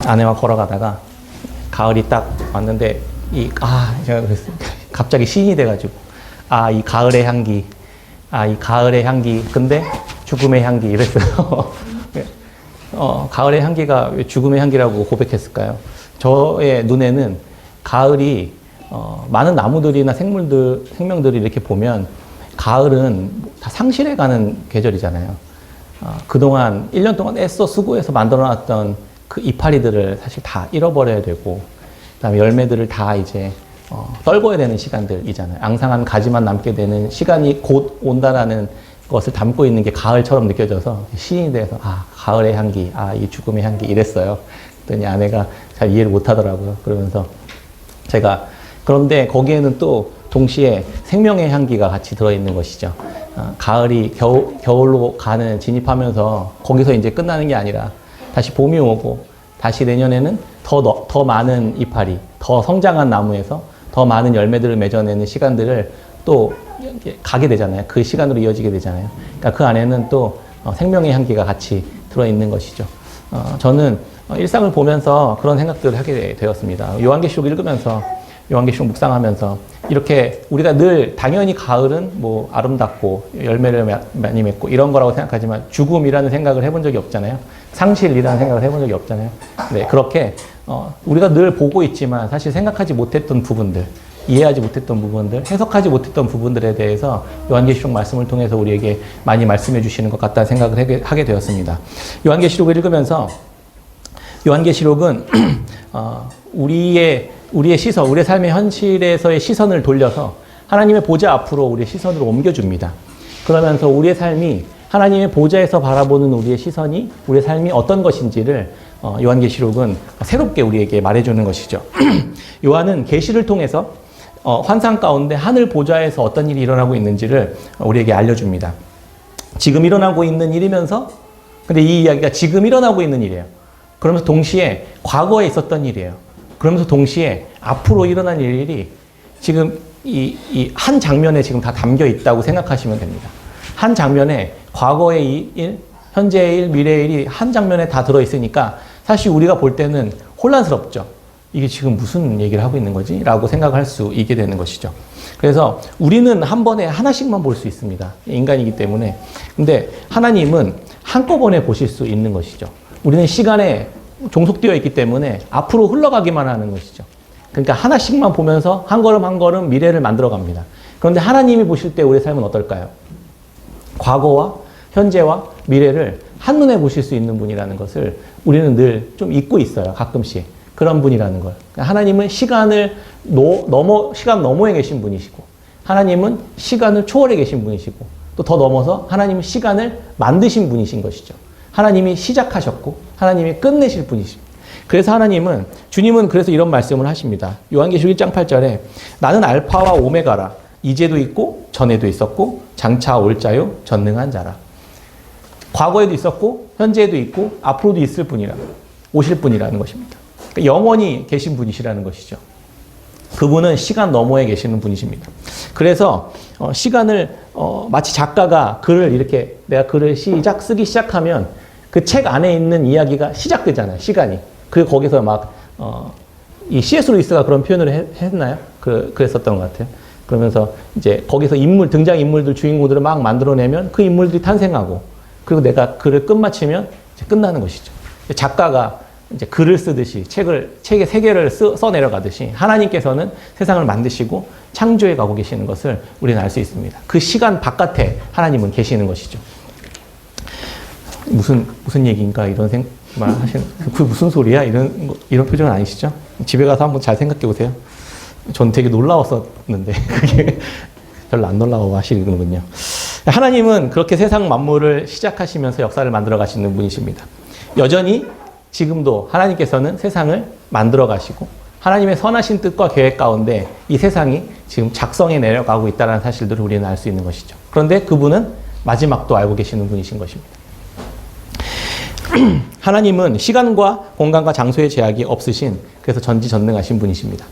아내와 걸어가다가 가을이 딱 왔는데 제가 그랬어요. 갑자기 시인이 돼가지고 이 가을의 향기, 이 가을의 향기, 근데 죽음의 향기 이랬어요. 가을의 향기가 왜 죽음의 향기라고 고백했을까요? 저의 눈에는 가을이 많은 나무들이나 생명들이 이렇게 보면 가을은 다 상실해가는 계절이잖아요. 그동안 1년 동안 애써 수고해서 만들어놨던 그 이파리들을 사실 다 잃어버려야 되고, 그다음에 열매들을 다 이제 떨궈야 되는 시간들이잖아요. 앙상한 가지만 남게 되는 시간이 곧 온다라는 것을 담고 있는 게 가을처럼 느껴져서 시인이 돼서 가을의 향기, 이 죽음의 향기 이랬어요. 그랬더니 아내가 잘 이해를 못 하더라고요. 그러면서 제가 그런데 거기에는 또 동시에 생명의 향기가 같이 들어있는 것이죠. 가을이 겨울로 진입하면서 거기서 이제 끝나는 게 아니라 다시 봄이 오고 다시 내년에는 더 많은 이파리, 더 성장한 나무에서 더 많은 열매들을 맺어내는 시간들을 또 가게 되잖아요. 그 시간으로 이어지게 되잖아요. 그러니까 그 안에는 또 생명의 향기가 같이 들어있는 것이죠. 저는 일상을 보면서 그런 생각들을 하게 되었습니다. 요한계시록 읽으면서, 요한계시록 묵상하면서 이렇게 우리가 늘 당연히 가을은 뭐 아름답고 열매를 많이 맺고 이런 거라고 생각하지만 죽음이라는 생각을 해본 적이 없잖아요. 상실이라는 생각을 해본 적이 없잖아요. 네, 그렇게 우리가 늘 보고 있지만 사실 생각하지 못했던 부분들, 이해하지 못했던 부분들, 해석하지 못했던 부분들에 대해서 요한계시록 말씀을 통해서 우리에게 많이 말씀해 주시는 것 같다는 생각을 하게 되었습니다. 요한계시록을 읽으면서 요한계시록은 우리의 시선, 우리의 삶의 현실에서의 시선을 돌려서 하나님의 보좌 앞으로 우리의 시선을 옮겨줍니다. 그러면서 우리의 삶이 하나님의 보좌에서 바라보는 우리의 시선이 우리의 삶이 어떤 것인지를 요한계시록은 새롭게 우리에게 말해주는 것이죠. 요한은 계시를 통해서 환상 가운데 하늘 보좌에서 어떤 일이 일어나고 있는지를 우리에게 알려줍니다. 지금 일어나고 있는 일이면서 근데 이 이야기가 지금 일어나고 있는 일이에요. 그러면서 동시에 과거에 있었던 일이에요. 그러면서 동시에 앞으로 일어날 일이 지금 이 한 장면에 지금 다 담겨 있다고 생각하시면 됩니다. 한 장면에 과거의 일, 현재의 일, 미래의 일이 한 장면에 다 들어있으니까 사실 우리가 볼 때는 혼란스럽죠. 이게 지금 무슨 얘기를 하고 있는 거지? 라고 생각할 수 있게 되는 것이죠. 그래서 우리는 한 번에 하나씩만 볼 수 있습니다. 인간이기 때문에. 근데 하나님은 한꺼번에 보실 수 있는 것이죠. 우리는 시간에 종속되어 있기 때문에 앞으로 흘러가기만 하는 것이죠. 그러니까 하나씩만 보면서 한 걸음 한 걸음 미래를 만들어 갑니다. 그런데 하나님이 보실 때 우리의 삶은 어떨까요? 과거와 현재와 미래를 한눈에 보실 수 있는 분이라는 것을 우리는 늘 좀 잊고 있어요. 가끔씩. 그런 분이라는 걸. 하나님은 시간 너머에 계신 분이시고, 하나님은 시간을 초월해 계신 분이시고, 또 더 넘어서 하나님은 시간을 만드신 분이신 것이죠. 하나님이 시작하셨고, 하나님이 끝내실 분이십니다. 그래서 주님은 그래서 이런 말씀을 하십니다. 요한계시록 1장 8절에 나는 알파와 오메가라. 이제도 있고, 전에도 있었고, 장차 올 자요, 전능한 자라. 과거에도 있었고, 현재에도 있고, 앞으로도 있을 분이라, 오실 분이라는 것입니다. 그러니까 영원히 계신 분이시라는 것이죠. 그분은 시간 너머에 계시는 분이십니다. 그래서 시간을 마치 작가가 내가 글을 쓰기 시작하면 그 책 안에 있는 이야기가 시작되잖아요. 시간이. 거기서 이 C.S. 루이스가 그런 표현을 했나요? 그랬었던 것 같아요. 그러면서 이제 거기서 등장인물들, 주인공들을 막 만들어내면 그 인물들이 탄생하고, 그리고 내가 글을 끝마치면 이제 끝나는 것이죠. 작가가 이제 글을 쓰듯이 책의 세계를 써내려가듯이 하나님께서는 세상을 만드시고 창조해 가고 계시는 것을 우리는 알 수 있습니다. 그 시간 바깥에 하나님은 계시는 것이죠. 무슨 얘기인가 이런 생각 하시는, 그 무슨 소리야? 이런 표정은 아니시죠? 집에 가서 한번 잘 생각해 보세요. 전 되게 놀라웠었는데 그게 별로 안 놀라워 하시는군요. 하나님은 그렇게 세상 만물을 시작하시면서 역사를 만들어 가시는 분이십니다. 여전히 지금도 하나님께서는 세상을 만들어 가시고 하나님의 선하신 뜻과 계획 가운데 이 세상이 지금 작성해 내려가고 있다는 사실들을 우리는 알 수 있는 것이죠. 그런데 그분은 마지막도 알고 계시는 분이신 것입니다. 하나님은 시간과 공간과 장소의 제약이 없으신, 그래서 전지전능하신 분이십니다.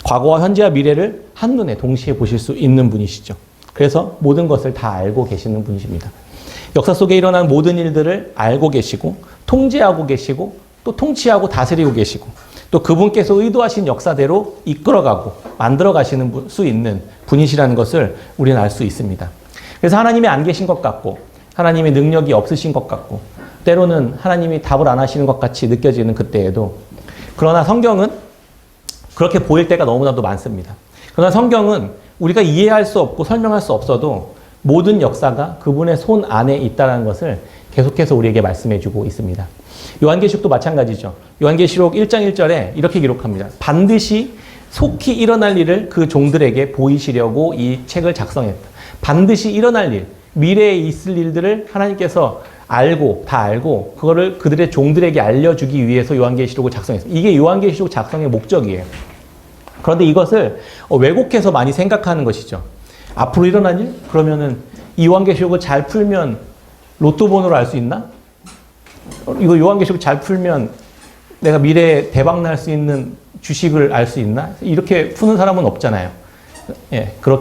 과거와 현재와 미래를 한눈에 동시에 보실 수 있는 분이시죠. 그래서 모든 것을 다 알고 계시는 분이십니다. 역사 속에 일어난 모든 일들을 알고 계시고 통제하고 계시고 또 통치하고 다스리고 계시고 또 그분께서 의도하신 역사대로 이끌어가고 만들어 가시는 수 있는 분이시라는 것을 우리는 알 수 있습니다. 그래서 하나님이 안 계신 것 같고 하나님의 능력이 없으신 것 같고 때로는 하나님이 답을 안 하시는 것 같이 느껴지는 그때에도 그러나 성경은 그렇게 보일 때가 너무나도 많습니다. 그러나 성경은 우리가 이해할 수 없고 설명할 수 없어도 모든 역사가 그분의 손 안에 있다는 것을 계속해서 우리에게 말씀해주고 있습니다. 요한계시록도 마찬가지죠. 요한계시록 1장 1절에 이렇게 기록합니다. 반드시 속히 일어날 일을 그 종들에게 보이시려고 이 책을 작성했다. 반드시 일어날 일, 미래에 있을 일들을 하나님께서 다 알고 그거를 그들의 종들에게 알려주기 위해서 요한계시록을 작성했습니다. 이게 요한계시록 작성의 목적이에요. 그런데 이것을 왜곡해서 많이 생각하는 것이죠. 앞으로 일어날 일? 그러면은 이 요한계시록을 잘 풀면 로또 번호를 알 수 있나? 이거 요한계시록 잘 풀면 내가 미래에 대박 날 수 있는 주식을 알 수 있나? 이렇게 푸는 사람은 없잖아요. 예, 그런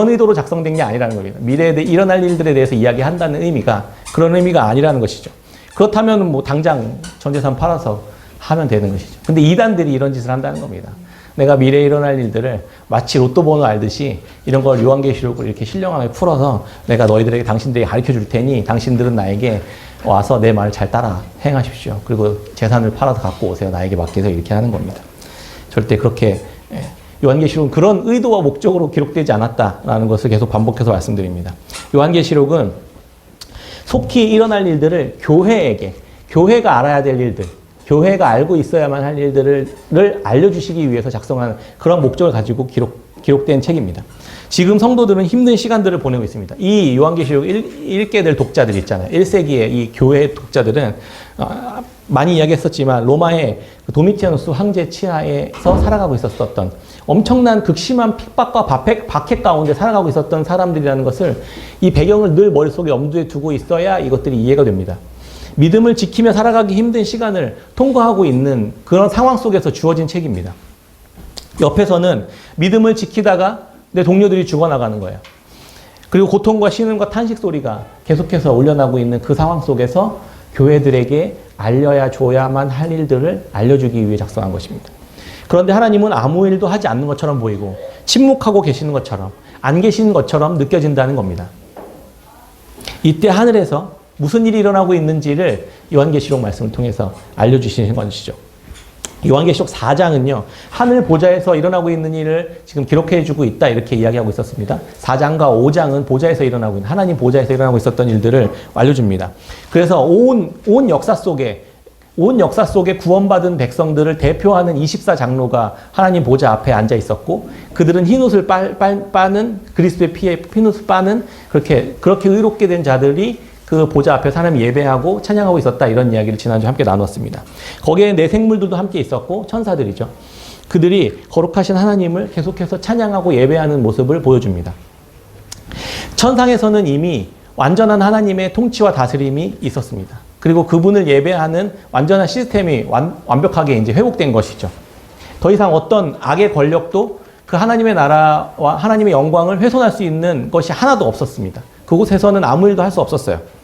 의도로 작성된 게 아니라는 겁니다. 미래에 일어날 일들에 대해서 이야기한다는 의미가 그런 의미가 아니라는 것이죠. 그렇다면 뭐 당장 전 재산 팔아서 하면 되는 것이죠. 근데 이단들이 이런 짓을 한다는 겁니다. 내가 미래에 일어날 일들을 마치 로또 번호 알듯이 이런 걸 요한계시록을 이렇게 신령하게 풀어서 내가 너희들에게 당신들에게 가르쳐 줄 테니 당신들은 나에게 와서 내 말을 잘 따라 행하십시오. 그리고 재산을 팔아서 갖고 오세요. 나에게 맡기세요. 이렇게 하는 겁니다. 절대 그렇게 요한계시록은 그런 의도와 목적으로 기록되지 않았다라는 것을 계속 반복해서 말씀드립니다. 요한계시록은 속히 일어날 일들을 교회가 알아야 될 일들, 교회가 알고 있어야만 할 일들을 알려주시기 위해서 작성한 그런 목적을 가지고 기록된 책입니다. 지금 성도들은 힘든 시간들을 보내고 있습니다. 이 요한계시록 읽게 될 독자들 있잖아요. 1세기의 이 교회 독자들은 많이 이야기했었지만 로마의 도미티아누스 황제 치하에서 살아가고 있었던 엄청난 극심한 핍박과 박해 가운데 살아가고 있었던 사람들이라는 것을 이 배경을 늘 머릿속에 염두에 두고 있어야 이것들이 이해가 됩니다. 믿음을 지키며 살아가기 힘든 시간을 통과하고 있는 그런 상황 속에서 주어진 책입니다. 옆에서는 믿음을 지키다가 내 동료들이 죽어나가는 거예요. 그리고 고통과 신음과 탄식 소리가 계속해서 올려나고 있는 그 상황 속에서 교회들에게 알려야 줘야만 할 일들을 알려주기 위해 작성한 것입니다. 그런데 하나님은 아무 일도 하지 않는 것처럼 보이고 침묵하고 계시는 것처럼 안 계시는 것처럼 느껴진다는 겁니다. 이때 하늘에서 무슨 일이 일어나고 있는지를 요한계시록 말씀을 통해서 알려주시는 것이죠. 요한계시록 4장은요. 하늘 보좌에서 일어나고 있는 일을 지금 기록해주고 있다 이렇게 이야기하고 있었습니다. 4장과 5장은 보좌에서 일어나고 있는 하나님 보좌에서 일어나고 있었던 일들을 알려줍니다. 그래서 온 역사 속에 구원받은 백성들을 대표하는 24장로가 하나님 보좌 앞에 앉아 있었고 그들은 흰옷을 빠는 그리스도의 피에 흰옷을 빠는 그렇게 의롭게 된 자들이 그 보좌 앞에서 하나님 예배하고 찬양하고 있었다 이런 이야기를 지난주에 함께 나눴습니다. 거기에 내 생물들도 함께 있었고 천사들이죠. 그들이 거룩하신 하나님을 계속해서 찬양하고 예배하는 모습을 보여줍니다. 천상에서는 이미 완전한 하나님의 통치와 다스림이 있었습니다. 그리고 그분을 예배하는 완전한 시스템이 완벽하게 이제 회복된 것이죠. 더 이상 어떤 악의 권력도 그 하나님의 나라와 하나님의 영광을 훼손할 수 있는 것이 하나도 없었습니다. 그곳에서는 아무 일도 할 수 없었어요.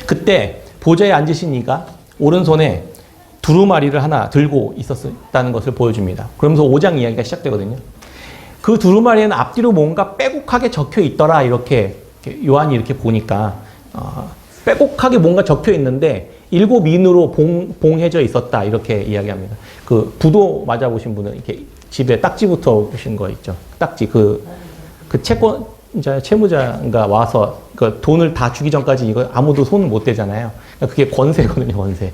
그때 보좌에 앉으신 이가 오른손에 두루마리를 하나 들고 있었다는 것을 보여줍니다. 그러면서 5장 이야기가 시작되거든요. 그 두루마리에는 앞뒤로 뭔가 빼곡하게 적혀 있더라 이렇게 요한이 이렇게 보니까 빼곡하게 뭔가 적혀 있는데 7인으로 봉해져 있었다 이렇게 이야기합니다. 그 부도 맞아보신 분은 이렇게 집에 딱지부터 보신 거 있죠. 딱지 그 채무자가 와서 그 돈을 다 주기 전까지 이거 아무도 손 못 대잖아요. 그게 권세거든요, 권세.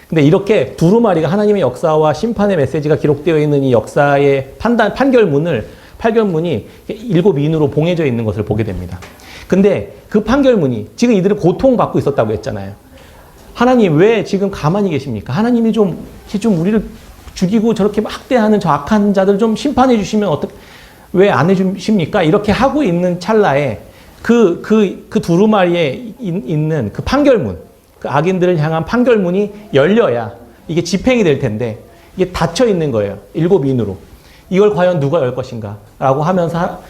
근데 이렇게 두루마리가 하나님의 역사와 심판의 메시지가 기록되어 있는 이 역사의 판결문이 7인으로 봉해져 있는 것을 보게 됩니다. 근데 그 판결문이 지금 이들은 고통받고 있었다고 했잖아요. 하나님 왜 지금 가만히 계십니까? 하나님이 좀 우리를 죽이고 저렇게 학대하는 저 악한 자들 좀 심판해 주시면 왜 안 해주십니까? 이렇게 하고 있는 찰나에 그 두루마리에 있는 그 판결문, 그 악인들을 향한 판결문이 열려야 이게 집행이 될 텐데 이게 닫혀 있는 거예요. 7인으로. 이걸 과연 누가 열 것인가? 라고 하면서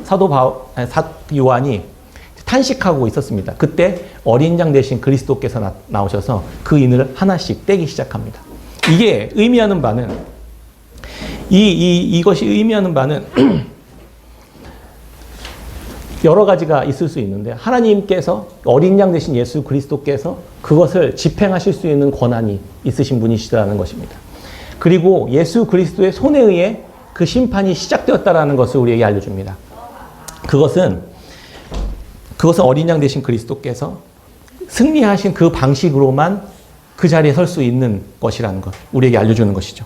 사도 요한이 탄식하고 있었습니다. 그때 어린 양 대신 그리스도께서 나오셔서 그 인을 하나씩 떼기 시작합니다. 이게 의미하는 바는 이것이 의미하는 바는 여러 가지가 있을 수 있는데 하나님께서 어린 양 대신 예수 그리스도께서 그것을 집행하실 수 있는 권한이 있으신 분이시라는 것입니다. 그리고 예수 그리스도의 손에 의해 그 심판이 시작되었다라는 것을 우리에게 알려줍니다. 그것은 어린 양 대신 그리스도께서 승리하신 그 방식으로만 그 자리에 설 수 있는 것이라는 것, 우리에게 알려주는 것이죠.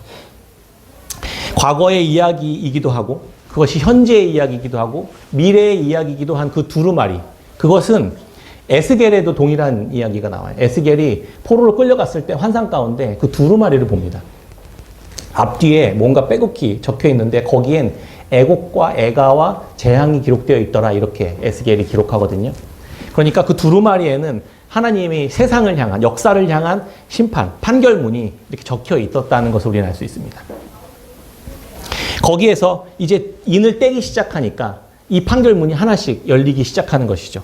과거의 이야기이기도 하고 그것이 현재의 이야기이기도 하고 미래의 이야기이기도 한 그 두루마리, 그것은 에스겔에도 동일한 이야기가 나와요. 에스겔이 포로로 끌려갔을 때 환상 가운데 그 두루마리를 봅니다. 앞뒤에 뭔가 빼곡히 적혀 있는데 거기엔 애곡과 애가와 재앙이 기록되어 있더라, 이렇게 에스겔이 기록하거든요. 그러니까 그 두루마리에는 하나님이 세상을 향한, 역사를 향한 심판, 판결문이 이렇게 적혀 있었다는 것을 우리는 알 수 있습니다. 거기에서 이제 인을 떼기 시작하니까 이 판결문이 하나씩 열리기 시작하는 것이죠.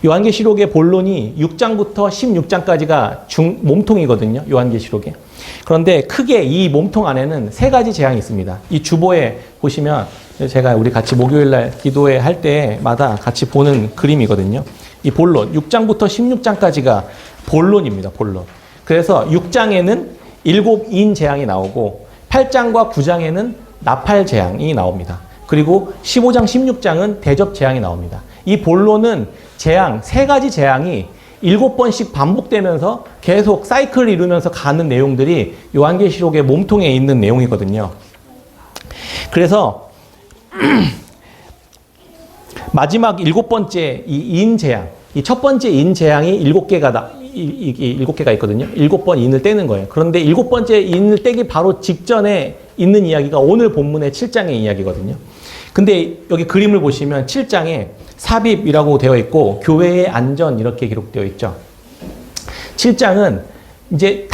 요한계시록의 본론이 6장부터 16장까지가 몸통이거든요. 요한계시록에. 그런데 크게 이 몸통 안에는 세 가지 재앙이 있습니다. 이 주보에 보시면 제가 우리 같이 목요일날 기도회 할 때마다 같이 보는 그림이거든요. 이 본론, 6장부터 16장까지가 본론입니다. 본론. 그래서 6장에는 7인 재앙이 나오고 8장과 9장에는 나팔 재앙이 나옵니다. 그리고 15장, 16장은 대접 재앙이 나옵니다. 이 본론은 재앙, 세 가지 재앙이 7번씩 반복되면서 계속 사이클을 이루면서 가는 내용들이 요한계시록의 몸통에 있는 내용이거든요. 그래서 마지막 7번째 이 인 재앙, 이 첫 번째 인 재앙이 7개가 있거든요. 7번 인을 떼는 거예요. 그런데 7번째 인을 떼기 바로 직전에 있는 이야기가 오늘 본문의 7장의 이야기거든요. 근데 여기 그림을 보시면 7장에 삽입이라고 되어 있고 교회의 안전 이렇게 기록되어 있죠. 7장은 이제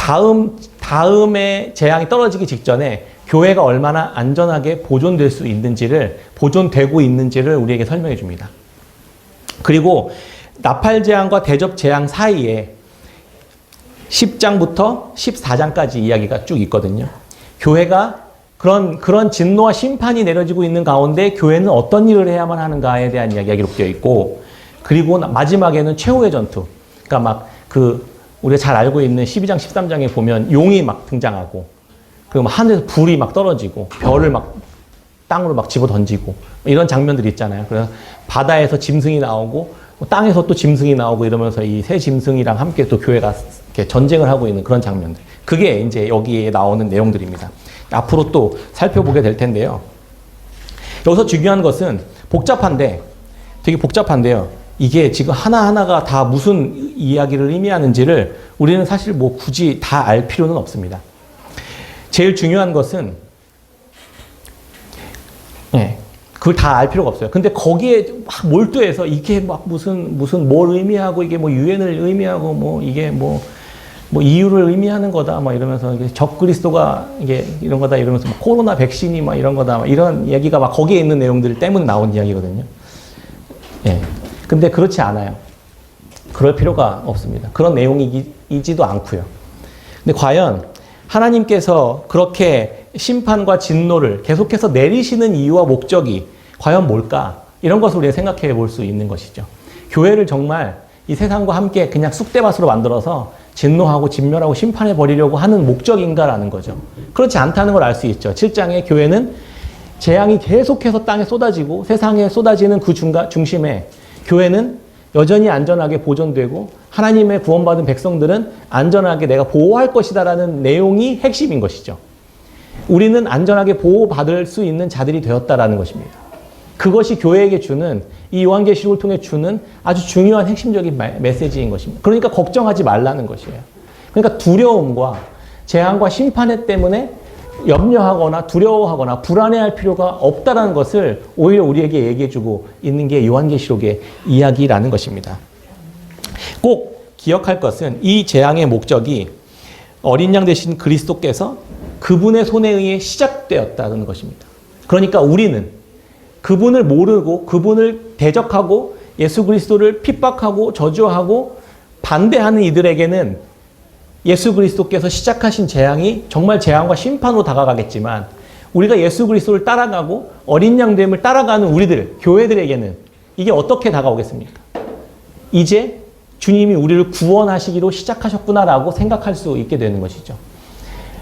다음에 재앙이 떨어지기 직전에 교회가 얼마나 안전하게 보존되고 있는지를 우리에게 설명해 줍니다. 그리고 나팔 재앙과 대접 재앙 사이에 10장부터 14장까지 이야기가 쭉 있거든요. 교회가 그런 진노와 심판이 내려지고 있는 가운데 교회는 어떤 일을 해야만 하는가에 대한 이야기가 기록되어 있고, 그리고 마지막에는 최후의 전투. 그러니까 우리가 잘 알고 있는 12장, 13장에 보면 용이 막 등장하고, 그리고 하늘에서 불이 막 떨어지고, 별을 막 땅으로 막 집어 던지고, 이런 장면들이 있잖아요. 그래서 바다에서 짐승이 나오고, 땅에서 또 짐승이 나오고 이러면서 이 새 짐승이랑 함께 또 교회가 이렇게 전쟁을 하고 있는 그런 장면들. 그게 이제 여기에 나오는 내용들입니다. 앞으로 또 살펴보게 될 텐데요. 여기서 중요한 것은 되게 복잡한데요. 이게 지금 하나하나가 다 무슨 이야기를 의미하는지를 우리는 사실 굳이 다 알 필요는 없습니다. 제일 중요한 것은, 그걸 다 알 필요가 없어요. 근데 거기에 막 몰두해서 이게 막 무슨 뭘 의미하고 이게 유엔을 의미하고 이게 이유를 의미하는 거다, 이러면서, 적그리스도가 이런 거다, 이러면서, 코로나 백신이 이런 거다, 이런 얘기가 거기에 있는 내용들 때문에 나온 이야기거든요. 예. 근데 그렇지 않아요. 그럴 필요가 없습니다. 그런 내용이지도 않고요. 근데 과연 하나님께서 그렇게 심판과 진노를 계속해서 내리시는 이유와 목적이 과연 뭘까? 이런 것을 우리가 생각해 볼 수 있는 것이죠. 교회를 정말 이 세상과 함께 그냥 쑥대밭으로 만들어서 진노하고 진멸하고 심판해 버리려고 하는 목적인가라는 거죠. 그렇지 않다는 걸 알 수 있죠. 7장에 교회는 재앙이 계속해서 땅에 쏟아지고 세상에 쏟아지는 그 중심에 교회는 여전히 안전하게 보존되고 하나님의 구원받은 백성들은 안전하게 내가 보호할 것이다라는 내용이 핵심인 것이죠. 우리는 안전하게 보호받을 수 있는 자들이 되었다라는 것입니다. 그것이 교회에게 주는, 이 요한계시록을 통해 주는 아주 중요한 핵심적인 메시지인 것입니다. 그러니까 걱정하지 말라는 것이에요. 그러니까 두려움과 재앙과 심판 때문에 염려하거나 두려워하거나 불안해할 필요가 없다는 것을 오히려 우리에게 얘기해주고 있는 게 요한계시록의 이야기라는 것입니다. 꼭 기억할 것은 이 재앙의 목적이 어린 양 되신 그리스도께서 그분의 손에 의해 시작되었다는 것입니다. 그러니까 우리는 그분을 모르고 그분을 대적하고 예수 그리스도를 핍박하고 저주하고 반대하는 이들에게는 예수 그리스도께서 시작하신 재앙이 정말 재앙과 심판으로 다가가겠지만 우리가 예수 그리스도를 따라가고 어린 양됨을 따라가는 우리들, 교회들에게는 이게 어떻게 다가오겠습니까? 이제 주님이 우리를 구원하시기로 시작하셨구나라고 생각할 수 있게 되는 것이죠.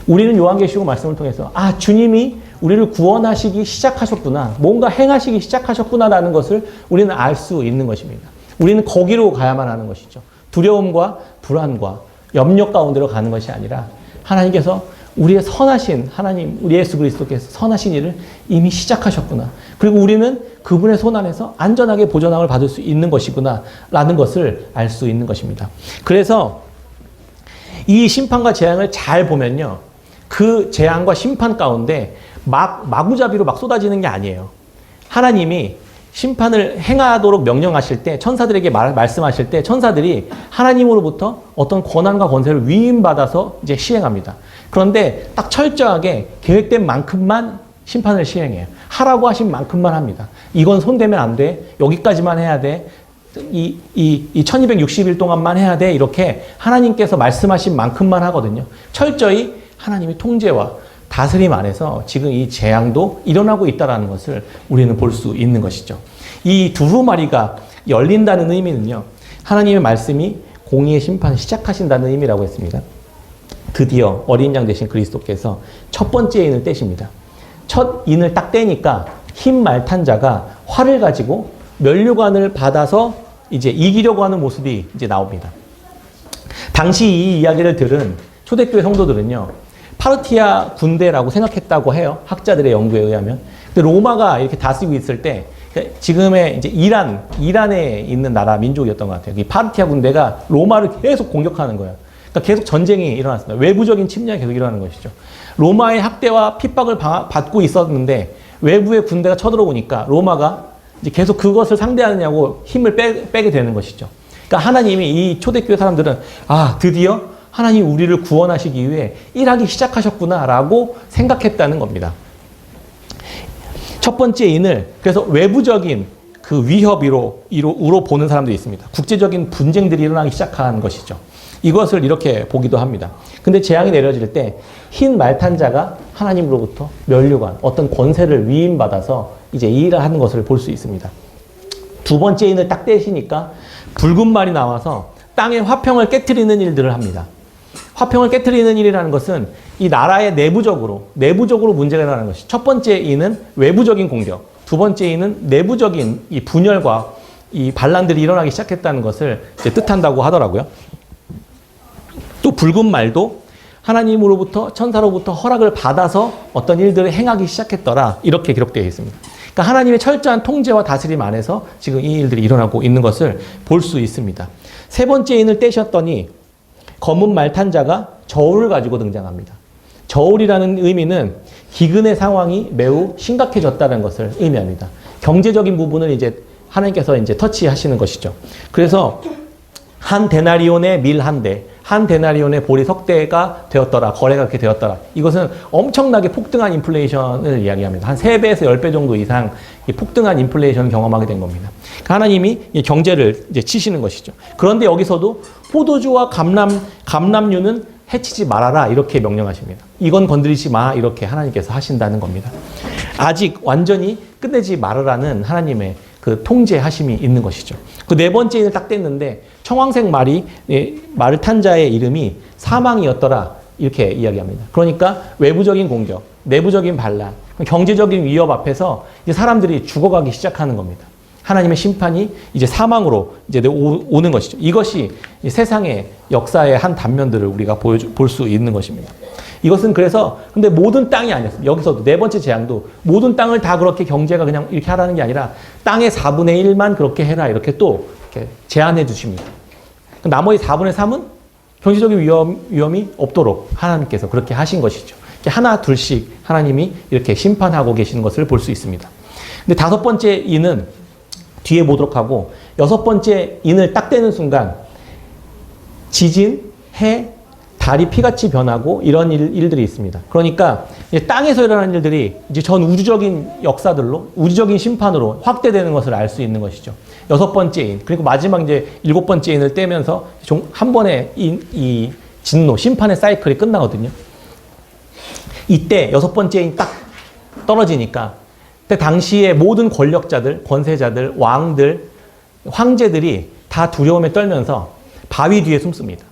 우리는 요한계시록 말씀을 통해서 주님이 우리를 구원하시기 시작하셨구나, 뭔가 행하시기 시작하셨구나라는 것을 우리는 알 수 있는 것입니다. 우리는 거기로 가야만 하는 것이죠. 두려움과 불안과 염려 가운데로 가는 것이 아니라 하나님께서 우리의 선하신 하나님, 우리 예수 그리스도께서 선하신 일을 이미 시작하셨구나. 그리고 우리는 그분의 손 안에서 안전하게 보전함을 받을 수 있는 것이구나 라는 것을 알 수 있는 것입니다. 그래서 이 심판과 재앙을 잘 보면요, 그 재앙과 심판 가운데 마구잡이로 막 쏟아지는 게 아니에요. 하나님이 심판을 행하도록 명령하실 때, 천사들에게 말씀하실 때 천사들이 하나님으로부터 어떤 권한과 권세를 위임받아서 이제 시행합니다. 그런데 딱 철저하게 계획된 만큼만 심판을 시행해요. 하라고 하신 만큼만 합니다. 이건 손대면 안 돼. 여기까지만 해야 돼. 이 1260일 동안만 해야 돼. 이렇게 하나님께서 말씀하신 만큼만 하거든요. 철저히 하나님의 통제와 다스림 안에서 지금 이 재앙도 일어나고 있다는 것을 우리는 볼 수 있는 것이죠. 이 두루마리가 열린다는 의미는요, 하나님의 말씀이 공의의 심판을 시작하신다는 의미라고 했습니다. 드디어 어린 양 되신 그리스도께서 첫 번째 인을 떼십니다. 첫 인을 딱 떼니까 흰 말탄 자가 활을 가지고 면류관을 받아서 이제 이기려고 하는 모습이 이제 나옵니다. 당시 이 이야기를 들은 초대교회 성도들은요, 파르티아 군대라고 생각했다고 해요. 학자들의 연구에 의하면. 근데 로마가 이렇게 다스리고 있을 때, 지금의 이제 이란에 있는 나라 민족이었던 것 같아요. 이 파르티아 군대가 로마를 계속 공격하는 거예요. 그러니까 계속 전쟁이 일어났습니다. 외부적인 침략이 계속 일어나는 것이죠. 로마의 학대와 핍박을 받고 있었는데 외부의 군대가 쳐들어오니까 로마가 이제 계속 그것을 상대하느냐고 힘을 빼게 되는 것이죠. 그러니까 하나님이 이 초대교회 사람들은 드디어 하나님이 우리를 구원하시기 위해 일하기 시작하셨구나라고 생각했다는 겁니다. 첫 번째 인을 그래서 외부적인 그 위협으로 보는 사람도 있습니다. 국제적인 분쟁들이 일어나기 시작한 것이죠. 이것을 이렇게 보기도 합니다. 근데 재앙이 내려질 때 흰 말탄자가 하나님으로부터 면류관, 어떤 권세를 위임받아서 이제 이 일을 하는 것을 볼 수 있습니다. 두 번째 인을 딱 떼시니까 붉은 말이 나와서 땅의 화평을 깨트리는 일들을 합니다. 화평을 깨트리는 일이라는 것은 이 나라의 내부적으로 문제가 일어나는 것이, 첫 번째 인은 외부적인 공격, 두 번째 인은 내부적인 이 분열과 이 반란들이 일어나기 시작했다는 것을 이제 뜻한다고 하더라고요. 또 붉은 말도 하나님으로부터, 천사로부터 허락을 받아서 어떤 일들을 행하기 시작했더라, 이렇게 기록되어 있습니다. 그러니까 하나님의 철저한 통제와 다스림 안에서 지금 이 일들이 일어나고 있는 것을 볼 수 있습니다. 세 번째 인을 떼셨더니 검은 말탄 자가 저울을 가지고 등장합니다. 저울이라는 의미는 기근의 상황이 매우 심각해졌다는 것을 의미합니다. 경제적인 부분을 이제 하나님께서 이제 터치하시는 것이죠. 그래서 한 데나리온의 밀 한 대, 한 데나리온의 보리 석 대가 되었더라. 거래가 그렇게 되었더라. 이것은 엄청나게 폭등한 인플레이션을 이야기합니다. 한 3배에서 10배 정도 이상 폭등한 인플레이션을 경험하게 된 겁니다. 하나님이 경제를 이제 치시는 것이죠. 그런데 여기서도 포도주와 감람류는 해치지 말아라, 이렇게 명령하십니다. 이건 건드리지 마, 이렇게 하나님께서 하신다는 겁니다. 아직 완전히 끝내지 말으라는 하나님의 그 통제하심이 있는 것이죠. 그 네 번째 인을 딱 뗐는데 청황색 말을 탄 자의 이름이 사망이었더라, 이렇게 이야기합니다. 그러니까 외부적인 공격, 내부적인 반란, 경제적인 위협 앞에서 이제 사람들이 죽어가기 시작하는 겁니다. 하나님의 심판이 이제 사망으로 이제 오는 것이죠. 이것이 세상의 역사의 한 단면들을 우리가 볼 수 있는 것입니다. 이것은 그래서 근데 모든 땅이 아니었습니다. 여기서도 네 번째 재앙도 모든 땅을 다 그렇게 경제가 그냥 이렇게 하라는 게 아니라 땅의 4분의 1만 그렇게 해라, 이렇게 또 이렇게 제한해 주십니다. 나머지 4분의 3은 경제적인 위험이 없도록 하나님께서 그렇게 하신 것이죠. 이렇게 하나 둘씩 하나님이 이렇게 심판하고 계시는 것을 볼 수 있습니다. 근데 다섯 번째 인은 뒤에 보도록 하고, 여섯 번째 인을 딱 떼는 순간 지진, 해, 달이 피같이 변하고 이런 일들이 있습니다. 그러니까 이제 땅에서 일어나는 일들이 이제 전 우주적인 역사들로, 우주적인 심판으로 확대되는 것을 알 수 있는 것이죠. 6번째인, 그리고 마지막 이제 7번째인을 떼면서 한 번에 이 진노, 심판의 사이클이 끝나거든요. 이때 6번째인 딱 떨어지니까, 그때 당시에 모든 권력자들, 권세자들, 왕들, 황제들이 다 두려움에 떨면서 바위 뒤에 숨습니다.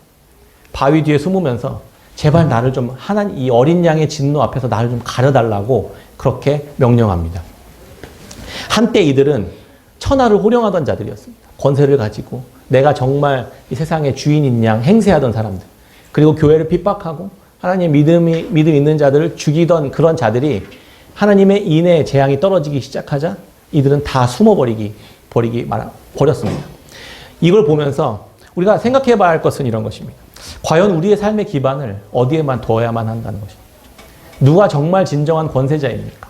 바위 뒤에 숨으면서 제발 나를 좀 하나님, 이 어린 양의 진노 앞에서 나를 좀 가려달라고 그렇게 명령합니다. 한때 이들은 천하를 호령하던 자들이었습니다. 권세를 가지고 내가 정말 이 세상의 주인인 양 행세하던 사람들, 그리고 교회를 핍박하고 하나님의 믿음 있는 자들을 죽이던 그런 자들이 하나님의 인의 재앙이 떨어지기 시작하자 이들은 다 버렸습니다. 이걸 보면서 우리가 생각해 봐야 할 것은 이런 것입니다. 과연 우리의 삶의 기반을 어디에만 둬야만 한다는 것입니다. 누가 정말 진정한 권세자입니까?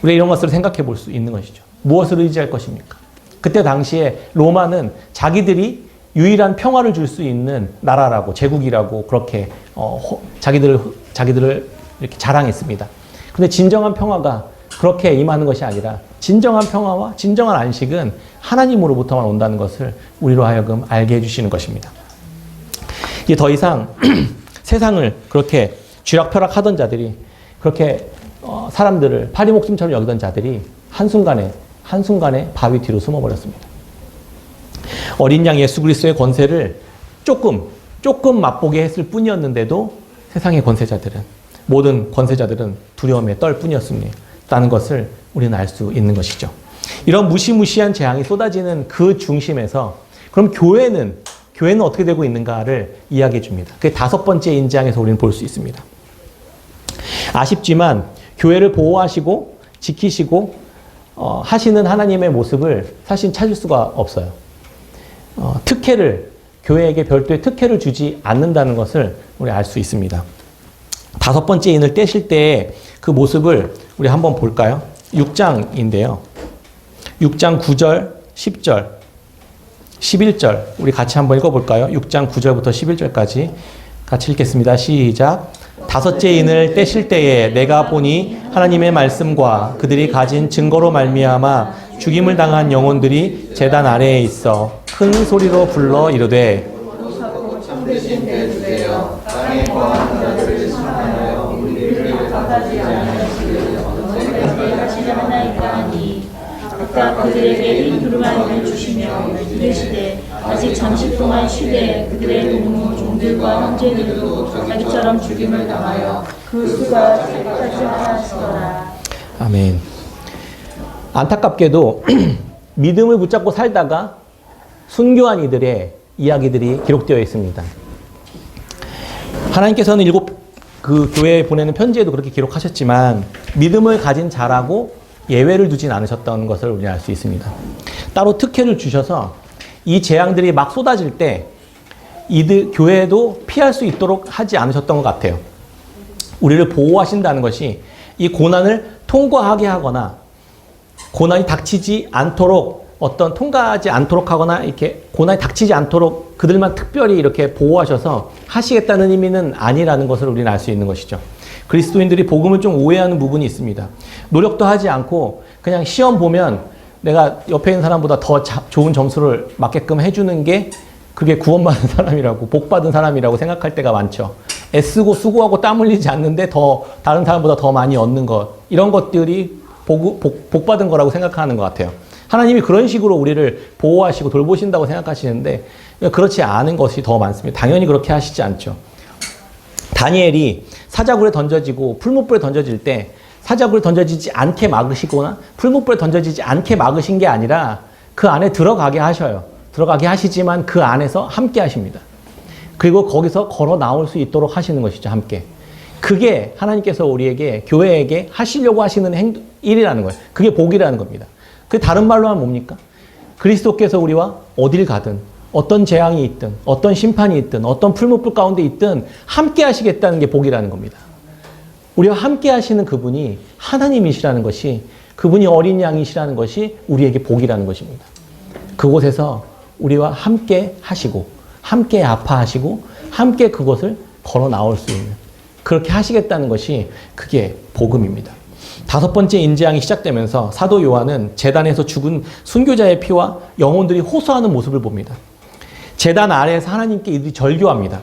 우리가 이런 것을 생각해 볼 수 있는 것이죠. 무엇을 의지할 것입니까? 그때 당시에 로마는 자기들이 유일한 평화를 줄 수 있는 나라라고, 제국이라고 그렇게 자기들을 이렇게 자랑했습니다. 근데 진정한 평화가 그렇게 임하는 것이 아니라 진정한 평화와 진정한 안식은 하나님으로부터만 온다는 것을 우리로 하여금 알게 해주시는 것입니다. 이게 더 이상 세상을 그렇게 쥐락펴락하던 자들이, 그렇게 사람들을 파리 목숨처럼 여기던 자들이 한순간에 바위 뒤로 숨어버렸습니다. 어린 양 예수 그리스도의 권세를 조금 맛보게 했을 뿐이었는데도 세상의 권세자들은, 모든 권세자들은 두려움에 떨 뿐이었습니다. 라는 것을 우리는 알 수 있는 것이죠. 이런 무시무시한 재앙이 쏟아지는 그 중심에서 그럼 교회는 어떻게 되고 있는가를 이야기해 줍니다. 그게 5번째 인장에서 우리는 볼 수 있습니다. 아쉽지만 교회를 보호하시고 지키시고 하시는 하나님의 모습을 사실 찾을 수가 없어요. 교회에게 별도의 특혜를 주지 않는다는 것을 우리 알 수 있습니다. 5번째 인을 떼실 때의 그 모습을 우리 한번 볼까요? 6장인데요. 6장 9절, 10절, 11절 우리 같이 한번 읽어볼까요? 6장 9절부터 11절까지 같이 읽겠습니다. 시작. 5째 인을 떼실 때에 내가 보니 하나님의 말씀과 그들이 가진 증거로 말미암아 죽임을 당한 영혼들이 제단 아래에 있어 큰 소리로 불러 이르되 그들에게 이 두루마리를 주시며 이르시되 아직 잠시 동안 쉬되 그들의 종들과 형제들도 자기처럼 죽임을 당하여 그 수가 자기까지 하시더라. 아멘. 안타깝게도 믿음을 붙잡고 살다가 순교한 이들의 이야기들이 기록되어 있습니다. 하나님께서는 그 교회에 보내는 편지에도 그렇게 기록하셨지만 믿음을 가진 자라고 예외를 두진 않으셨다는 것을 우리는 알 수 있습니다. 따로 특혜를 주셔서 이 재앙들이 막 쏟아질 때 이들 교회도 피할 수 있도록 하지 않으셨던 것 같아요. 우리를 보호하신다는 것이 이 고난을 통과하게 하거나 고난이 닥치지 않도록 통과하지 않도록 하거나 이렇게 고난이 닥치지 않도록 그들만 특별히 이렇게 보호하셔서 하시겠다는 의미는 아니라는 것을 우리는 알 수 있는 것이죠. 그리스도인들이 복음을 좀 오해하는 부분이 있습니다. 노력도 하지 않고 그냥 시험 보면 내가 옆에 있는 사람보다 더 좋은 점수를 맞게끔 해주는 게 그게 구원받은 사람이라고, 복받은 사람이라고 생각할 때가 많죠. 애쓰고 수고하고 땀 흘리지 않는데 다른 사람보다 더 많이 얻는 것, 이런 것들이 복받은 거라고 생각하는 것 같아요. 하나님이 그런 식으로 우리를 보호하시고 돌보신다고 생각하시는데 그렇지 않은 것이 더 많습니다. 당연히 그렇게 하시지 않죠. 다니엘이 사자굴에 던져지고 풀무불에 던져질 때 사자굴에 던져지지 않게 막으시거나 풀무불에 던져지지 않게 막으신 게 아니라 그 안에 들어가게 하셔요. 들어가게 하시지만 그 안에서 함께 하십니다. 그리고 거기서 걸어 나올 수 있도록 하시는 것이죠. 함께. 그게 하나님께서 우리에게, 교회에게 하시려고 하시는 일이라는 거예요. 그게 복이라는 겁니다. 그 다른 말로 하면 뭡니까? 그리스도께서 우리와 어딜 가든 어떤 재앙이 있든 어떤 심판이 있든 어떤 풀무불 가운데 있든 함께 하시겠다는 게 복이라는 겁니다. 우리와 함께 하시는 그분이 하나님이시라는 것이, 그분이 어린 양이시라는 것이 우리에게 복이라는 것입니다. 그곳에서 우리와 함께 하시고 함께 아파하시고 함께 그것을 걸어 나올 수 있는, 그렇게 하시겠다는 것이 그게 복음입니다. 5번째 인재앙이 시작되면서 사도 요한은 제단에서 죽은 순교자의 피와 영혼들이 호소하는 모습을 봅니다. 제단 아래에서 하나님께 이들이 절규합니다.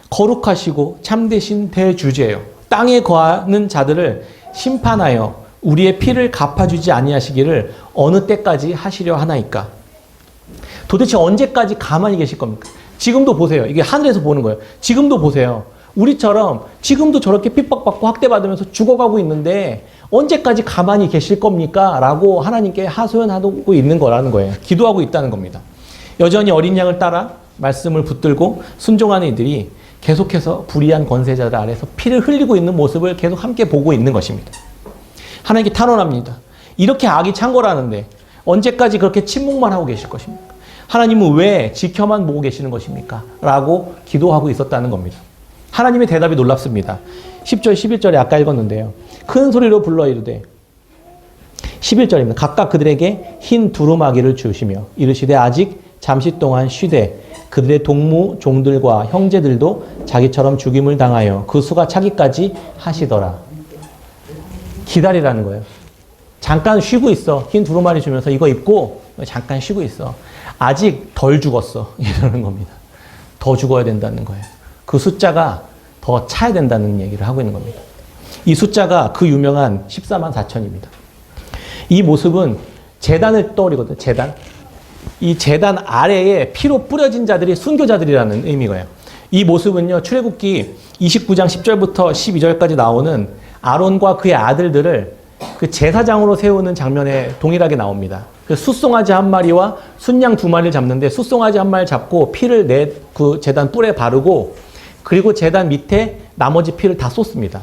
거룩하시고 참되신 대주제요, 땅에 거하는 자들을 심판하여 우리의 피를 갚아주지 아니하시기를 어느 때까지 하시려 하나이까. 도대체 언제까지 가만히 계실 겁니까? 지금도 보세요. 이게 하늘에서 보는 거예요. 지금도 보세요. 우리처럼 지금도 저렇게 핍박받고 학대받으면서 죽어가고 있는데 언제까지 가만히 계실 겁니까? 라고 하나님께 하소연하고 있는 거라는 거예요. 기도하고 있다는 겁니다. 여전히 어린 양을 따라 말씀을 붙들고 순종하는 이들이 계속해서 불의한 권세자들 아래서 피를 흘리고 있는 모습을 계속 함께 보고 있는 것입니다. 하나님께 탄원합니다. 이렇게 악이 창궐하는데 언제까지 그렇게 침묵만 하고 계실 것입니까? 하나님은 왜 지켜만 보고 계시는 것입니까? 라고 기도하고 있었다는 겁니다. 하나님의 대답이 놀랍습니다. 10절, 11절에 아까 읽었는데요. 큰 소리로 불러 이르되 11절입니다. 각각 그들에게 흰 두루마기를 주시며 이르시되 아직 잠시 동안 쉬되 그들의 동무 종들과 형제들도 자기처럼 죽임을 당하여 그 수가 차기까지 하시더라. 기다리라는 거예요. 잠깐 쉬고 있어. 흰 두루마리 주면서 이거 입고 잠깐 쉬고 있어. 아직 덜 죽었어. 이러는 겁니다. 더 죽어야 된다는 거예요. 그 숫자가 더 차야 된다는 얘기를 하고 있는 겁니다. 이 숫자가 그 유명한 14만 4천입니다. 이 모습은 제단을 떠올리거든요. 제단. 이 제단 아래에 피로 뿌려진 자들이 순교자들이라는 의미가요. 이 모습은요, 출애굽기 29장 10절부터 12절까지 나오는 아론과 그의 아들들을 그 제사장으로 세우는 장면에 동일하게 나옵니다. 그 숫송아지 한 마리와 순양 2마리를 잡는데 숫송아지 한 마리를 잡고 피를 그 제단 뿔에 바르고 그리고 제단 밑에 나머지 피를 다 쏟습니다.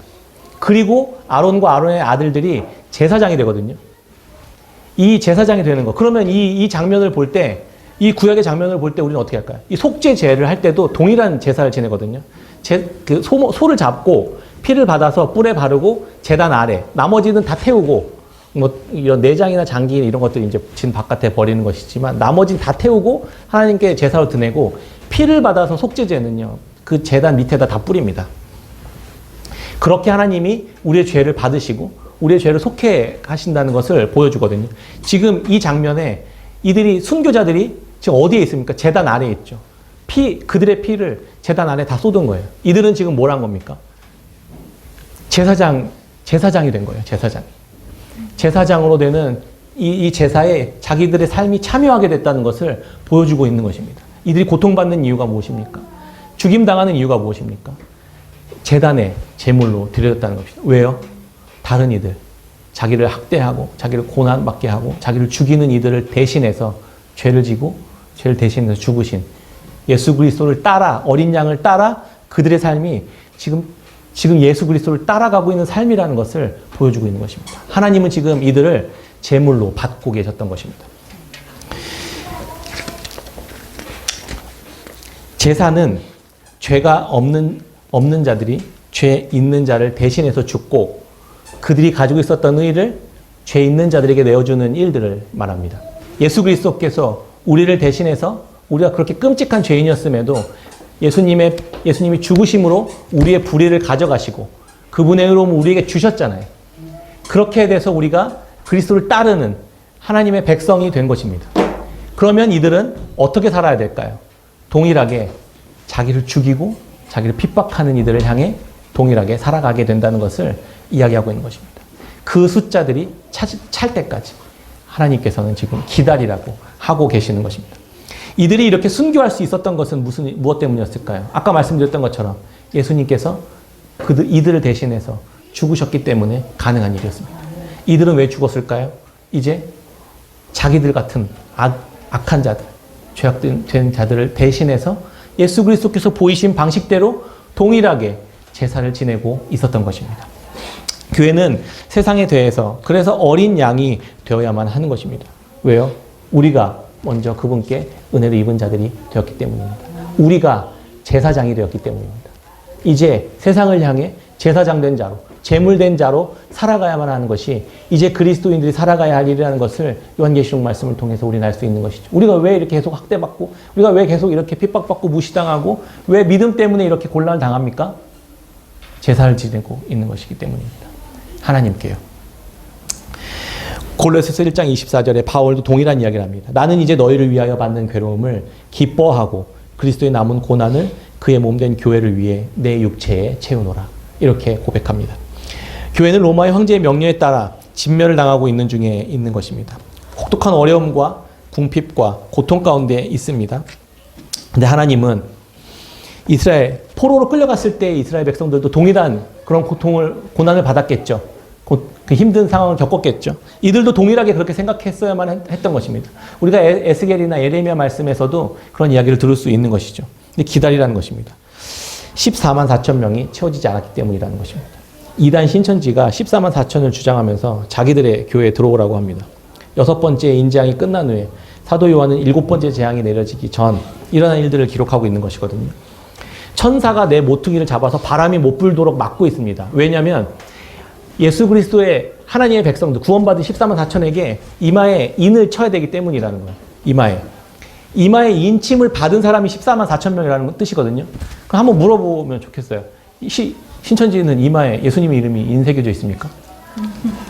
그리고 아론과 아론의 아들들이 제사장이 되거든요. 이 제사장이 되는 거. 그러면 이 장면을 볼 때, 이 구약의 장면을 볼 때 우리는 어떻게 할까요? 이 속죄제를 할 때도 동일한 제사를 지내거든요. 그 소를 잡고 피를 받아서 뿔에 바르고 제단 아래, 나머지는 다 태우고, 뭐 이런 내장이나 장기 이런 것들이 이제 진 바깥에 버리는 것이지만 나머지는 다 태우고 하나님께 제사로 드내고 피를 받아서 속죄제는요, 그 제단 밑에다 다 뿌립니다. 그렇게 하나님이 우리의 죄를 받으시고 우리의 죄를 속해하신다는 것을 보여주거든요. 지금 이 장면에 이들이 순교자들이 지금 어디에 있습니까? 제단 아래에 있죠. 그들의 피를 제단 안에 다 쏟은 거예요. 이들은 지금 뭘 한 겁니까? 제사장이 된 거예요. 제사장으로 되는 이 제사에 자기들의 삶이 참여하게 됐다는 것을 보여주고 있는 것입니다. 이들이 고통받는 이유가 무엇입니까? 죽임당하는 이유가 무엇입니까? 제단에 제물로 드려졌다는 것입니다. 왜요? 다른 이들, 자기를 학대하고 자기를 고난받게 하고 자기를 죽이는 이들을 대신해서 죄를 지고 죄를 대신해서 죽으신 예수 그리스도를 따라, 어린 양을 따라 그들의 삶이 지금 예수 그리스도를 따라가고 있는 삶이라는 것을 보여주고 있는 것입니다. 하나님은 지금 이들을 제물로 받고 계셨던 것입니다. 제사는 죄가 없는 자들이 죄 있는 자를 대신해서 죽고 그들이 가지고 있었던 의를 죄 있는 자들에게 내어주는 일들을 말합니다. 예수 그리스도께서 우리를 대신해서 우리가 그렇게 끔찍한 죄인이었음에도 예수님이 죽으심으로 우리의 불의를 가져가시고 그분의 의로움을 우리에게 주셨잖아요. 그렇게 돼서 우리가 그리스도를 따르는 하나님의 백성이 된 것입니다. 그러면 이들은 어떻게 살아야 될까요? 동일하게 자기를 죽이고 자기를 핍박하는 이들을 향해 동일하게 살아가게 된다는 것을 이야기하고 있는 것입니다. 그 숫자들이 찰 때까지 하나님께서는 지금 기다리라고 하고 계시는 것입니다. 이들이 이렇게 순교할 수 있었던 것은 무엇 때문이었을까요? 아까 말씀드렸던 것처럼 예수님께서 이들을 대신해서 죽으셨기 때문에 가능한 일이었습니다. 이들은 왜 죽었을까요? 이제 자기들 같은 악한 자들, 죄악된 자들을 대신해서 예수 그리스도께서 보이신 방식대로 동일하게 제사를 지내고 있었던 것입니다. 교회는 세상에 대해서 그래서 어린 양이 되어야만 하는 것입니다. 왜요? 우리가 먼저 그분께 은혜를 입은 자들이 되었기 때문입니다. 우리가 제사장이 되었기 때문입니다. 이제 세상을 향해 제사장 된 자로, 제물된 자로 살아가야만 하는 것이 이제 그리스도인들이 살아가야 할 일이라는 것을 요한계시록 말씀을 통해서 우리는 알 수 있는 것이죠. 우리가 왜 이렇게 계속 학대받고, 우리가 왜 계속 이렇게 핍박받고 무시당하고, 왜 믿음 때문에 이렇게 곤란을 당합니까? 제사를 지내고 있는 것이기 때문입니다. 하나님께요. 골로새서 1장 24절에 바울도 동일한 이야기를 합니다. 나는 이제 너희를 위하여 받는 괴로움을 기뻐하고 그리스도의 남은 고난을 그의 몸된 교회를 위해 내 육체에 채우노라. 이렇게 고백합니다. 교회는 로마의 황제의 명령에 따라 진멸을 당하고 있는 중에 있는 것입니다. 혹독한 어려움과 궁핍과 고통 가운데 있습니다. 근데 하나님은 이스라엘 포로로 끌려갔을 때 이스라엘 백성들도 동일한 그런 고난을 받았겠죠. 그 힘든 상황을 겪었겠죠. 이들도 동일하게 그렇게 생각했어야만 했던 것입니다. 우리가 에스겔이나 예레미야 말씀에서도 그런 이야기를 들을 수 있는 것이죠. 근데 기다리라는 것입니다. 14만 4천 명이 채워지지 않았기 때문이라는 것입니다. 이단 신천지가 14만 4천을 주장하면서 자기들의 교회에 들어오라고 합니다. 6번째 인재앙이 끝난 후에 사도 요한은 7번째 재앙이 내려지기 전 일어난 일들을 기록하고 있는 것이거든요. 천사가 내 모퉁이를 잡아서 바람이 못 불도록 막고 있습니다. 왜냐하면 예수 그리스도의 하나님의 백성들, 구원받은 14만 4천에게 이마에 인을 쳐야 되기 때문이라는 거예요. 이마에 인침을 받은 사람이 14만 4천 명이라는 뜻이거든요. 그럼 한번 물어보면 좋겠어요. 신천지는 이마에 예수님의 이름이 인새겨져 있습니까?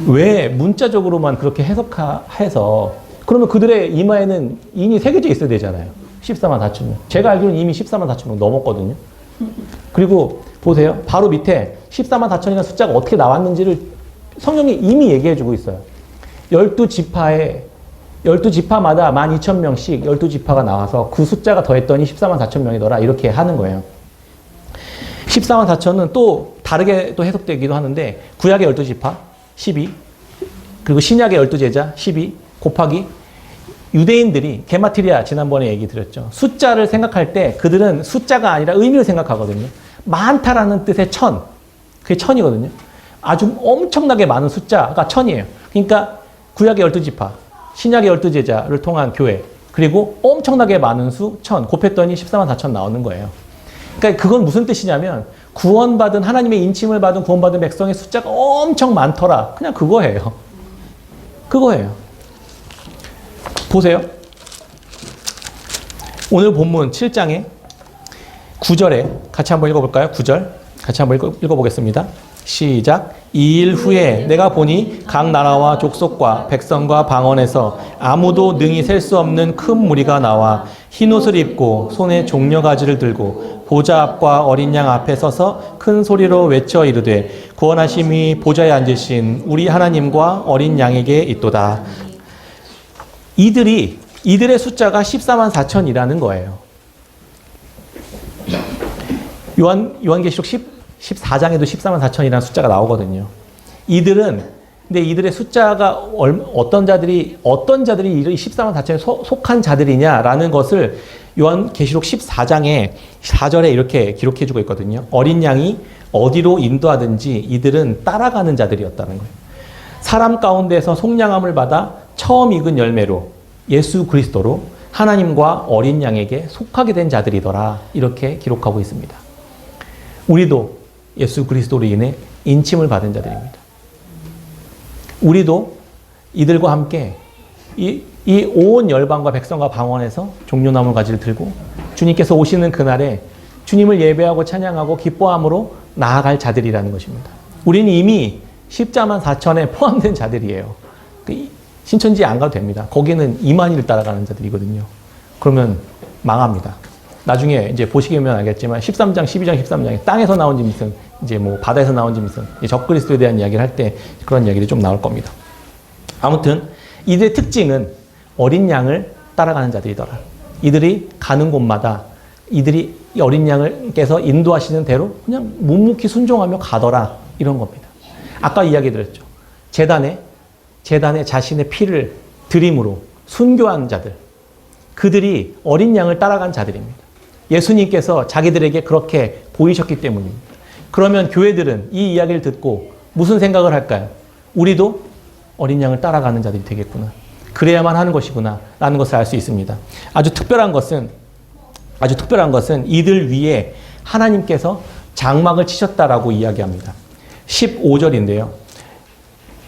왜 문자적으로만 그렇게 해석해서 그러면 그들의 이마에는 인이 새겨져 있어야 되잖아요. 14만 4천 명. 제가 알기로는 이미 14만 4천 명 넘었거든요. 그리고 보세요. 바로 밑에 14만 4천이라는 숫자가 어떻게 나왔는지를 성경이 이미 얘기해주고 있어요. 12지파마다 12,000명씩 12지파가 나와서 그 숫자가 더했더니 14만 4천 명이더라. 이렇게 하는 거예요. 14만 4천은 또 다르게 또 해석되기도 하는데 구약의 12지파 12 그리고 신약의 12제자 12 곱하기 유대인들이 게마트리아 지난번에 얘기 드렸죠. 숫자를 생각할 때 그들은 숫자가 아니라 의미를 생각하거든요. 많다라는 뜻의 천. 그게 천이거든요. 아주 엄청나게 많은 숫자가 천이에요. 그러니까 구약의 12지파, 신약의 12제자를 통한 교회, 그리고 엄청나게 많은 수 천, 곱했더니 14만 4천 나오는 거예요. 그러니까 그건 무슨 뜻이냐면 구원받은 하나님의 인침을 받은 구원받은 백성의 숫자가 엄청 많더라. 그냥 그거예요. 보세요. 오늘 본문 7장에 9절에 같이 한번 읽어볼까요? 9절 같이 한번 읽어보겠습니다. 시작. 2일 후에 내가 보니 각 나라와 족속과 백성과 방언에서 아무도 능히 셀 수 없는 큰 무리가 나와 흰옷을 입고 손에 종려가지를 들고 보좌 앞과 어린 양 앞에 서서 큰 소리로 외쳐 이르되 구원하심이 보좌에 앉으신 우리 하나님과 어린 양에게 있도다. 이들의 숫자가 14만 4천이라는 거예요. 요한계시록 14장에도 14만 4천이라는 숫자가 나오거든요. 근데 이들의 숫자가 어떤 자들이 이 14만 4천에 속한 자들이냐라는 것을 요한계시록 14장에 4절에 이렇게 기록해주고 있거든요. 어린 양이 어디로 인도하든지 이들은 따라가는 자들이었다는 거예요. 사람 가운데서 속량함을 받아 처음 익은 열매로 예수 그리스도로 하나님과 어린 양에게 속하게 된 자들이더라. 이렇게 기록하고 있습니다. 우리도 예수 그리스도로 인해 인침을 받은 자들입니다. 우리도 이들과 함께 이 온 열방과 백성과 방언에서 종려나무 가지를 들고 주님께서 오시는 그날에 주님을 예배하고 찬양하고 기뻐함으로 나아갈 자들이라는 것입니다. 우리는 이미 14만 4천에 포함된 자들이에요. 신천지에 안 가도 됩니다. 거기는 2만이를 따라가는 자들이거든요. 그러면 망합니다. 나중에 이제 보시면 알겠지만 13장, 12장, 13장에 땅에서 나온 짐승, 이제 뭐 바다에서 나온 짐승, 적그리스도에 대한 이야기를 할 때 그런 이야기들이 좀 나올 겁니다. 아무튼 이들의 특징은 어린 양을 따라가는 자들이더라. 이들이 가는 곳마다 이들이 어린 양을께서 인도하시는 대로 그냥 묵묵히 순종하며 가더라. 이런 겁니다. 아까 이야기 드렸죠. 제단에 자신의 피를 드림으로 순교한 자들. 그들이 어린 양을 따라간 자들입니다. 예수님께서 자기들에게 그렇게 보이셨기 때문입니다. 그러면 교회들은 이 이야기를 듣고 무슨 생각을 할까요? 우리도 어린 양을 따라가는 자들이 되겠구나. 그래야만 하는 것이구나. 라는 것을 알 수 있습니다. 아주 특별한 것은 이들 위에 하나님께서 장막을 치셨다라고 이야기합니다. 15절인데요.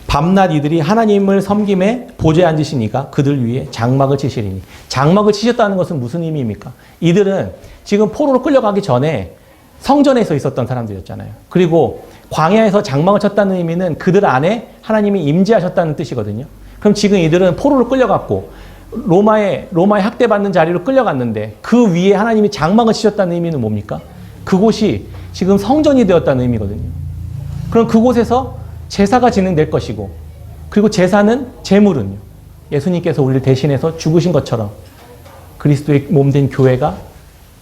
밤낮 이들이 하나님을 섬김에 보좌에 앉으시니까 그들 위에 장막을 치시리니. 장막을 치셨다는 것은 무슨 의미입니까? 이들은 지금 포로로 끌려가기 전에 성전에서 있었던 사람들이었잖아요. 그리고 광야에서 장막을 쳤다는 의미는 그들 안에 하나님이 임재하셨다는 뜻이거든요. 그럼 지금 이들은 포로로 끌려갔고 로마에 학대받는 자리로 끌려갔는데 그 위에 하나님이 장막을 치셨다는 의미는 뭡니까? 그곳이 지금 성전이 되었다는 의미거든요. 그럼 그곳에서 제사가 진행될 것이고 그리고 제사는 제물은요. 예수님께서 우리를 대신해서 죽으신 것처럼 그리스도의 몸된 교회가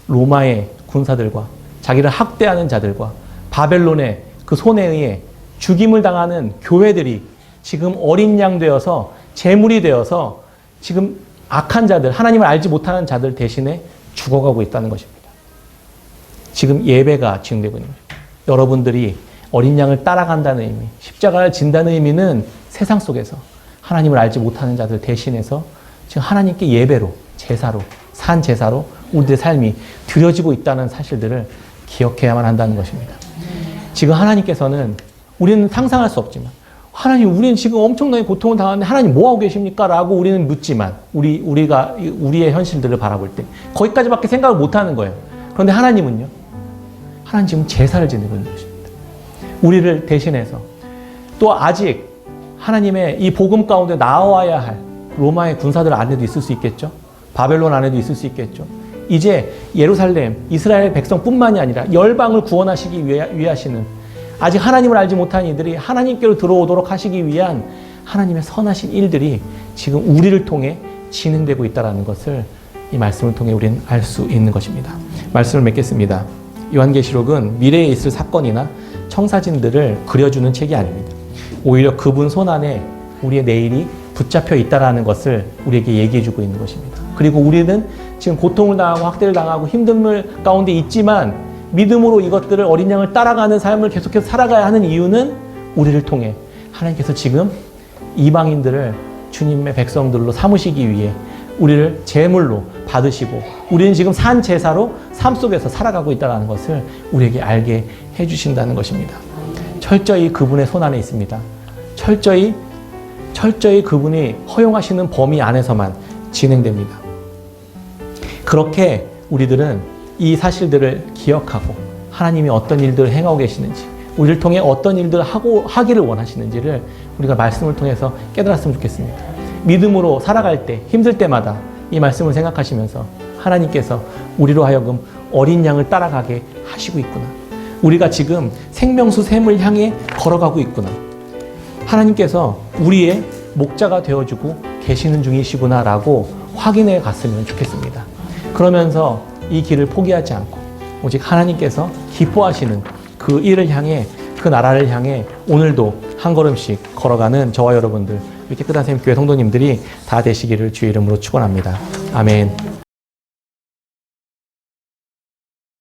로마의 군사들과 자기를 학대하는 자들과 바벨론의 그 손에 의해 죽임을 당하는 교회들이 지금 어린 양 되어서 제물이 되어서 지금 악한 자들, 하나님을 알지 못하는 자들 대신에 죽어가고 있다는 것입니다. 지금 예배가 진행되고 있는 거죠. 여러분들이 어린 양을 따라간다는 의미, 십자가를 진다는 의미는 세상 속에서 하나님을 알지 못하는 자들 대신해서 지금 하나님께 예배로, 제사로, 산 제사로 우리들의 삶이 드려지고 있다는 사실들을 기억해야만 한다는 것입니다. 지금 하나님께서는 우리는 상상할 수 없지만 하나님, 우리는 지금 엄청나게 고통을 당하는데 하나님 뭐 하고 계십니까? 라고 우리는 묻지만 우리의 현실들을 바라볼 때 거기까지밖에 생각을 못 하는 거예요. 그런데 하나님은요. 하나님 지금 제사를 지내고 있는 것입니다. 우리를 대신해서 또 아직 하나님의 이 복음 가운데 나와야 할 로마의 군사들 안에도 있을 수 있겠죠. 바벨론 안에도 있을 수 있겠죠. 이제 예루살렘, 이스라엘 백성뿐만이 아니라 열방을 구원하시기 위하시는 아직 하나님을 알지 못한 이들이 하나님께로 들어오도록 하시기 위한 하나님의 선하신 일들이 지금 우리를 통해 진행되고 있다는 것을 이 말씀을 통해 우리는 알 수 있는 것입니다. 말씀을 맺겠습니다. 요한계시록은 미래에 있을 사건이나 청사진들을 그려주는 책이 아닙니다. 오히려 그분 손 안에 우리의 내일이 붙잡혀 있다는 것을 우리에게 얘기해주고 있는 것입니다. 그리고 우리는 지금 고통을 당하고 학대를 당하고 힘듦을 가운데 있지만 믿음으로 이것들을 어린 양을 따라가는 삶을 계속해서 살아가야 하는 이유는 우리를 통해 하나님께서 지금 이방인들을 주님의 백성들로 삼으시기 위해 우리를 제물로 받으시고 우리는 지금 산 제사로 삶 속에서 살아가고 있다는 것을 우리에게 알게 해주신다는 것입니다. 철저히 그분의 손 안에 있습니다. 철저히 그분이 허용하시는 범위 안에서만 진행됩니다. 그렇게 우리들은 이 사실들을 기억하고 하나님이 어떤 일들을 행하고 계시는지 우리를 통해 어떤 일들을 하기를 원하시는지를 우리가 말씀을 통해서 깨달았으면 좋겠습니다. 믿음으로 살아갈 때 힘들 때마다 이 말씀을 생각하시면서 하나님께서 우리로 하여금 어린 양을 따라가게 하시고 있구나. 우리가 지금 생명수 샘을 향해 걸어가고 있구나. 하나님께서 우리의 목자가 되어주고 계시는 중이시구나 라고 확인해 갔으면 좋겠습니다. 그러면서 이 길을 포기하지 않고 오직 하나님께서 기뻐하시는 그 일을 향해 그 나라를 향해 오늘도 한 걸음씩 걸어가는 저와 여러분들 이렇게 깨끗한 샘교회 성도님들이 다 되시기를 주의 이름으로 축원합니다. 아멘.